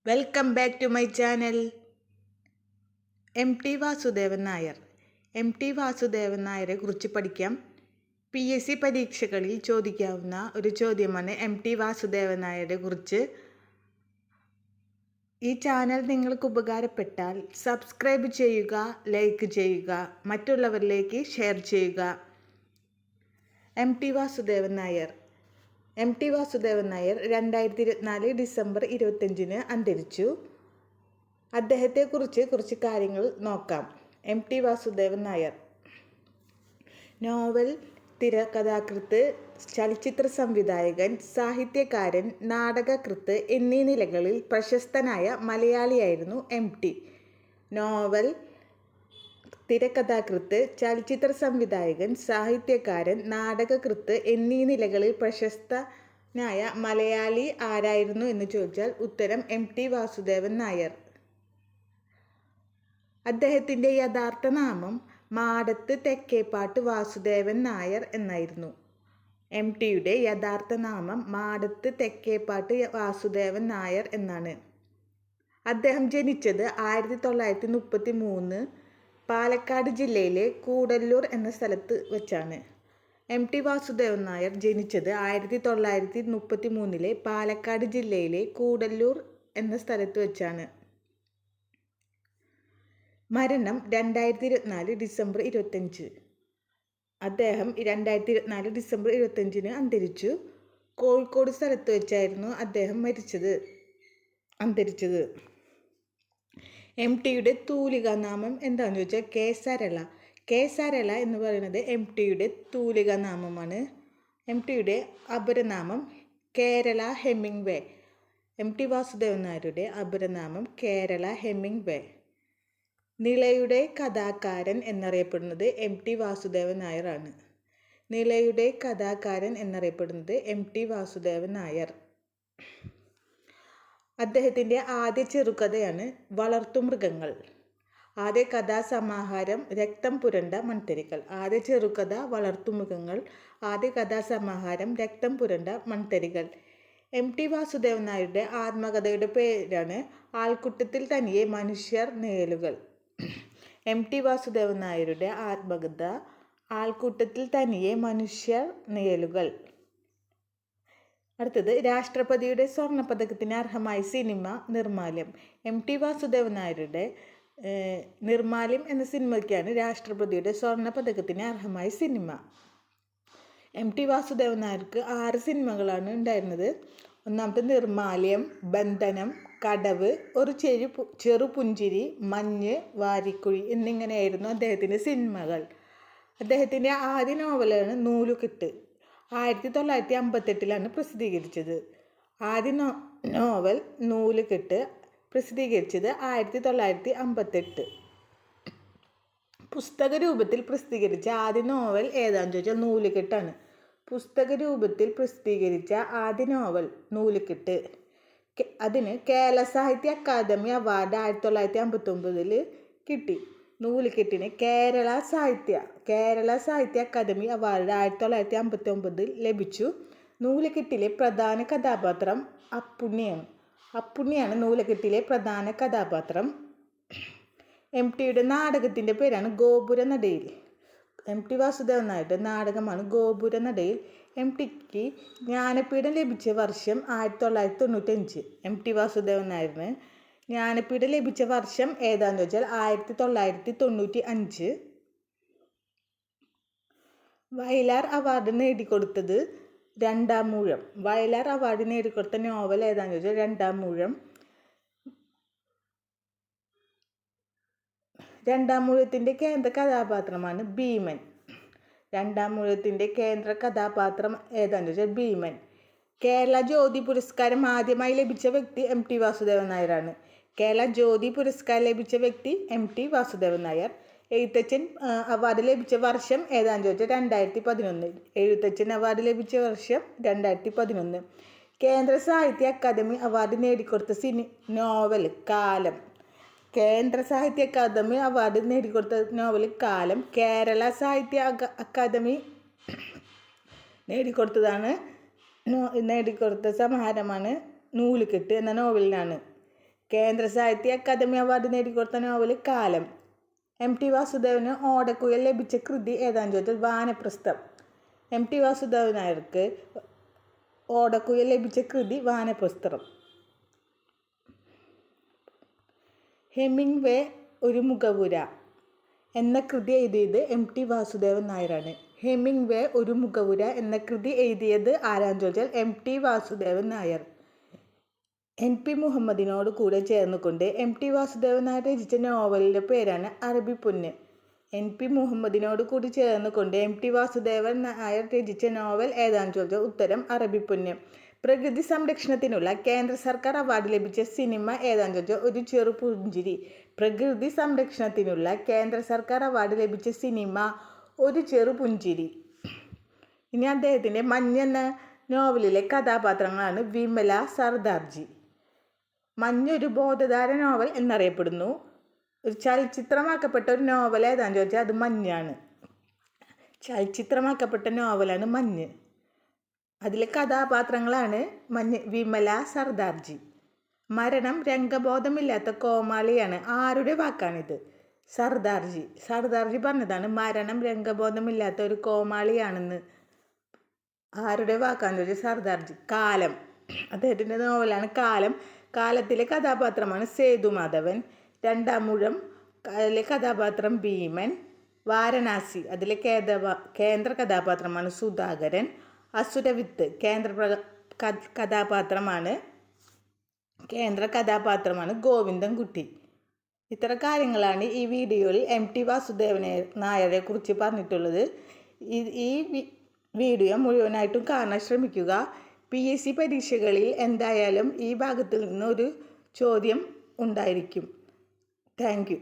Welcome back to my channel. M T Vasudevan Nair. M T Vasudevan നായരെ കുറിച്ച് പഠിക്കാം. PSC പരീക്ഷകളിൽ ചോദിക്കാവുന്ന ഒരു ചോദ്യമാണ് എം ടി വാസുദേവൻ നായരെ കുറിച്ച്. ഈ ചാനൽ നിങ്ങൾക്ക് ഉപകാരപ്പെട്ടാൽ സബ്സ്ക്രൈബ് ചെയ്യുക, ലൈക്ക് ചെയ്യുക, മറ്റുള്ളവരിലേക്ക് ഷെയർ ചെയ്യുക. M T Vasudevan Nair. M T Vasudevan Nair 2024 December 25 അന്തരിച്ചു. അദ്ദേഹത്തെക്കുറിച്ച് കുറച്ച് കാര്യങ്ങൾ നോക്കാം. M T Vasudevan Nair novel തിരക്കഥാകൃത്ത്, ചലച്ചിത്ര സംവിധായകൻ, സാഹിത്യകാരൻ, നാടകകൃത്ത് എന്നീ നിലകളിൽ പ്രശസ്തനായ മലയാളിയായിരുന്നു എം ടി. നോവൽ തിരക്കഥാകൃത്ത്, ചലച്ചിത്ര സംവിധായകൻ, സാഹിത്യകാരൻ, നാടകകൃത്ത് എന്നീ നിലകളിൽ പ്രശസ്തനായ മലയാളി ആരായിരുന്നു എന്ന് ചോദിച്ചാൽ ഉത്തരം എം ടി വാസുദേവൻ നായർ. അദ്ദേഹത്തിൻ്റെ യഥാർത്ഥ നാമം മാടത്ത് തെക്കേപ്പാട്ട് വാസുദേവൻ നായർ എന്നായിരുന്നു. എം ടിയുടെ യഥാർത്ഥ നാമം മാടത്ത് തെക്കേപ്പാട്ട് വാസുദേവൻ നായർ എന്നാണ്. അദ്ദേഹം ജനിച്ചത് 1933 പാലക്കാട് ജില്ലയിലെ കൂടല്ലൂർ എന്ന സ്ഥലത്ത് വെച്ചാണ്. എം ടി വാസുദേവൻ നായർ ജനിച്ചത് 1933 പാലക്കാട് ജില്ലയിലെ കൂടല്ലൂർ എന്ന സ്ഥലത്ത് വെച്ചാണ്. മരണം 2024 ഡിസംബർ 25. അദ്ദേഹം 2024 ഡിസംബർ 25 അന്തരിച്ചു. കോഴിക്കോട് സ്ഥലത്ത് വെച്ചായിരുന്നു അദ്ദേഹം അന്തരിച്ചത്. എം ടിയുടെ തൂലികാനാമം എന്താണെന്ന് ചോദിച്ചാൽ കെ സരള. കെ സരള എന്ന് പറയുന്നത് എം ടിയുടെ തൂലികാനാമമാണ്. എം ടിയുടെ അപരനാമം Kerala Hemingway. M T Vasudevan നായരുടെ അപരനാമം കേരള ഹെമിംഗ്വേ. നിളയുടെ കഥാകാരൻ എന്നറിയപ്പെടുന്നത് എം ടി വാസുദേവൻ നായരാണ്. നിളയുടെ കഥാകാരൻ എന്നറിയപ്പെടുന്നത് എം ടി വാസുദേവൻ നായർ. അദ്ദേഹത്തിൻ്റെ ആദ്യ ചെറുകഥയാണ് വളർത്തുമൃഗങ്ങൾ. ആദ്യ കഥാസമാഹാരം രക്തം പുരണ്ട മൺതരികൾ. ആദ്യ ചെറുകഥ വളർത്തുമൃഗങ്ങൾ. ആദ്യ കഥാസമാഹാരം രക്തം പുരണ്ട മൺതരികൾ. എം ടി വാസുദേവൻ നായരുടെ ആത്മകഥയുടെ പേരാണ് ആൾക്കൂട്ടത്തിൽ തനിയെ മനുഷ്യർ നിഴലുകൾ. എം ടി വാസുദേവൻ നായരുടെ ആത്മകഥ ആൾക്കൂട്ടത്തിൽ തനിയെ മനുഷ്യർ നിഴലുകൾ. അടുത്തത് രാഷ്ട്രപതിയുടെ സ്വർണ്ണ പതക്കത്തിന് അർഹമായ സിനിമ നിർമാല്യം. എം ടി വാസുദേവൻ നായരുടെ നിർമാല്യം എന്ന സിനിമയ്ക്കാണ് രാഷ്ട്രപതിയുടെ സ്വർണ്ണ പതക്കത്തിന് അർഹമായ സിനിമ. എം ടി വാസുദേവൻ നായർക്ക് 6 സിനിമകളാണ് ഉണ്ടായിരുന്നത്. ഒന്നാമത്തെ നിർമാല്യം, ബന്ധനം, കടവ്, ഒരു ചെറുപുഞ്ചിരി, മഞ്ഞ്, വാരിക്കുഴി എന്നിങ്ങനെയായിരുന്നു അദ്ദേഹത്തിൻ്റെ സിനിമകൾ. അദ്ദേഹത്തിൻ്റെ ആദ്യ നോവലാണ് നൂലുകെട്ട്. 1958 പ്രസിദ്ധീകരിച്ചത്. ആദ്യ നോവൽ നൂലുകെട്ട് പ്രസിദ്ധീകരിച്ചത് 1958. പുസ്തക രൂപത്തിൽ പ്രസിദ്ധീകരിച്ച ആദ്യ നോവൽ ഏതാണെന്ന് ചോദിച്ചാൽ നൂലുകെട്ടാണ്. പുസ്തക രൂപത്തിൽ പ്രസിദ്ധീകരിച്ച ആദ്യ നോവൽ നൂലുകെട്ട്. അതിന് കേരള സാഹിത്യ അക്കാദമി അവാർഡ് 1959 കിട്ടി. നൂലുകെട്ടിന് കേരള സാഹിത്യ അക്കാദമി അവാർഡ് 1959 ലഭിച്ചു. നൂലുകെട്ടിലെ പ്രധാന കഥാപാത്രം അപ്പുണ്ണിയാണ് നൂലുകെട്ടിലെ പ്രധാന കഥാപാത്രം. എം ടിയുടെ നാടകത്തിൻ്റെ പേരാണ് ഗോപുരനടയിൽ. എം ടി വാസുദേവൻ നായരുടെ നാടകമാണ് ഗോപുരനടയിൽ. എം ടിക്ക് ജ്ഞാനപീഠം ലഭിച്ച വർഷം 1995. എം ടി വാസുദേവൻ നായരിന് ജ്ഞാനപീഠം ലഭിച്ച വർഷം ഏതാണെന്ന് വെച്ചാൽ 1995. വയലാർ അവാർഡ് നേടിക്കൊടുത്തത് രണ്ടാമൂഴം. വയലാർ അവാർഡ് നേടിക്കൊടുത്ത നോവൽ ഏതാണെന്ന് വെച്ചാൽ രണ്ടാമൂഴം. രണ്ടാമൂഴത്തിൻ്റെ കേന്ദ്ര കഥാപാത്രമാണ് ഭീമൻ. രണ്ടാമൂഴത്തിൻ്റെ കേന്ദ്ര കഥാപാത്രം ഏതാണെന്ന് വെച്ചാൽ ഭീമൻ. കേരള ജ്യോതി പുരസ്കാരം ആദ്യമായി ലഭിച്ച വ്യക്തി എം ടി വാസുദേവൻ നായരാണ്. കേരള ജ്യോതി പുരസ്കാരം ലഭിച്ച വ്യക്തി M T Vasudevan Nair. Ezhuthachan award ലഭിച്ച വർഷം ഏതാണെന്ന് ചോദിച്ചാൽ 2011. എഴുത്തച്ഛൻ അവാർഡ് ലഭിച്ച വർഷം 2011. കേന്ദ്ര സാഹിത്യ അക്കാദമി അവാർഡ് നേടിക്കൊടുത്ത നോവൽ കാലം. കേന്ദ്ര സാഹിത്യ അക്കാദമി അവാർഡ് നേടിക്കൊടുത്ത നോവൽ കാലം. കേരള സാഹിത്യ അക്കാദമി നേടിക്കൊടുത്ത സമാഹാരമാണ് നൂലുകെട്ട് എന്ന നോവലിനാണ്. കേന്ദ്ര സാഹിത്യ അക്കാദമി അവാർഡ് നേടിക്കൊടുത്ത നോവൽ കാലം. MT വാസുദേവന് ഓടക്കുഴൽ ലഭിച്ച കൃതി ഏതാണെന്ന് ചോദിച്ചാൽ വാനപ്രസ്ഥം. MT വാസുദേവൻ നായർക്ക് ഓടക്കുഴൽ ലഭിച്ച കൃതി വാനപ്രസ്ഥം. ഹെമിംഗ്വേ ഒരു മുഖവുര എന്ന കൃതി എഴുതിയത് MT വാസുദേവൻ നായരാണ്. ഹെമിംഗ്വേ ഒരു മുഖവുര എന്ന കൃതി എഴുതിയത് ആരാന്ന് ചോദിച്ചാൽ MT വാസുദേവൻ നായർ. NP മുഹമ്മദിനോട് കൂടെ ചേർന്നുകൊണ്ട് MT വാസുദേവൻ നായർ രചിച്ച നോവലിൻ്റെ പേരാണ് അറബിപ്പൊന്ന്. NP മുഹമ്മദിനോട് കൂടി ചേർന്നുകൊണ്ട് MT വാസുദേവൻ നായർ രചിച്ച നോവൽ ഏതാണെന്ന് ചോദിച്ചാൽ ഉത്തരം അറബിപ്പൊന്ന്. പ്രകൃതി സംരക്ഷണത്തിനുള്ള കേന്ദ്ര സർക്കാർ അവാർഡ് ലഭിച്ച സിനിമ ഏതാണെന്ന് ചോദിച്ചാൽ ഒരു ചെറുപുഞ്ചിരി. പ്രകൃതി സംരക്ഷണത്തിനുള്ള കേന്ദ്ര സർക്കാർ അവാർഡ് ലഭിച്ച സിനിമ ഒരു ചെറുപുഞ്ചിരി. ഇനി അദ്ദേഹത്തിൻ്റെ മഞ്ഞ് എന്ന നോവലിലെ കഥാപാത്രങ്ങളാണ് വിമല, സർദാർജി. മഞ്ഞൊരു ബോധധാര നോവൽ എന്നറിയപ്പെടുന്നു. ഒരു ചലച്ചിത്രമാക്കപ്പെട്ട ഒരു നോവൽ ഏതാണെന്ന് ചോദിച്ചാൽ അത് മഞ്ഞാണ്. ചലച്ചിത്രമാക്കപ്പെട്ട നോവലാണ് മഞ്ഞ്. അതിലെ കഥാപാത്രങ്ങളാണ് വിമല, സർദാർജി. മരണം രംഗബോധമില്ലാത്ത കോമാളിയാണ്. ആരുടെ വാക്കാണിത്? സർദാർജി. സർദാർജി പറഞ്ഞതാണ് മരണം രംഗബോധമില്ലാത്ത ഒരു കോമാളിയാണെന്ന്. ആരുടെ വാക്കാന്ന് ചോദിച്ചാൽ സർദാർജി. കാലം, അദ്ദേഹത്തിൻ്റെ നോവലാണ് കാലം. കാലത്തിലെ കഥാപാത്രമാണ് സേതുമാധവൻ. രണ്ടാമൂഴം അതിലെ കഥാപാത്രം ഭീമൻ. വാരണാസി അതിലെ കേന്ദ്ര കഥാപാത്രമാണ് സുധാകരൻ. അസുരവിത്ത് കേന്ദ്ര കഥാപാത്രമാണ് ഗോവിന്ദൻകുട്ടി. ഇത്ര കാര്യങ്ങളാണ് ഈ വീഡിയോയിൽ MT വാസുദേവൻ നായരെ കുറിച്ച് പറഞ്ഞിട്ടുള്ളത്. ഈ വീഡിയോ മുഴുവനായിട്ടും കാണാൻ ശ്രമിക്കുക. PSC പരീക്ഷകളിൽ എന്തായാലും ഈ ഭാഗത്തിൽ നിന്നൊരു ചോദ്യം ഉണ്ടായിരിക്കും. Thank you.